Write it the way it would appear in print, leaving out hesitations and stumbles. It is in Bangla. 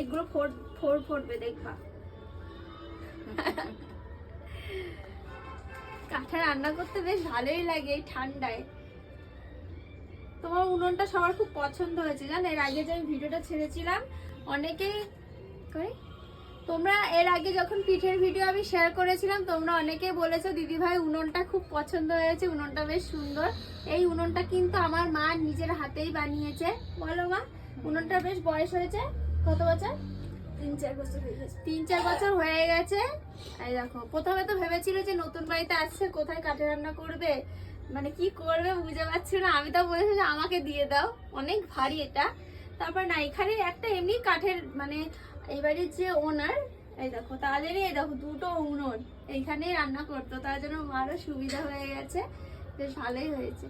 অনেকগুলো ফোড়বে দেখবা। কাঠে রান্না করতে বেশ ভালোই লাগে এই ঠান্ডায়। তোমার উনুনটা সবার খুব পছন্দ হয়েছে জানো, এর আগে যে আমি ভিডিওটা ছেড়েছিলাম অনেকেই তোমরা এর আগে যখন পিঠের ভিডিও আমি শেয়ার করেছিলাম তোমরা অনেকে বলেছো দিদি ভাই উনুনটা খুব পছন্দ হয়েছে, উনুনটা বেশ সুন্দর। এই উনুনটা কিন্তু আমার মা নিজের হাতেই বানিয়েছে। বলো মা, উনুনটা বেশ বয়স হয়েছে কত বছর? 3-4 বছর হয়ে গেছে। 3-4 বছর হয়ে গেছে। এই দেখো, প্রথমে তো ভেবেছিল যে নতুন বাড়িতে আসছে কোথায় কাঠে রান্না করবে, মানে কি করবে বুঝে পাচ্ছিল না। আমি তো বলেছি যে আমাকে দিয়ে দাও, অনেক ভারী এটা। তারপর না, এখানে একটা এমনি কাঠের মানে এবারে যে ওনার এই দেখো তাদেরই এই দেখো দুটো উনুন এইখানেই রান্না করতো, তার জন্য মারও সুবিধা হয়ে গেছে, বেশ ভালোই হয়েছে।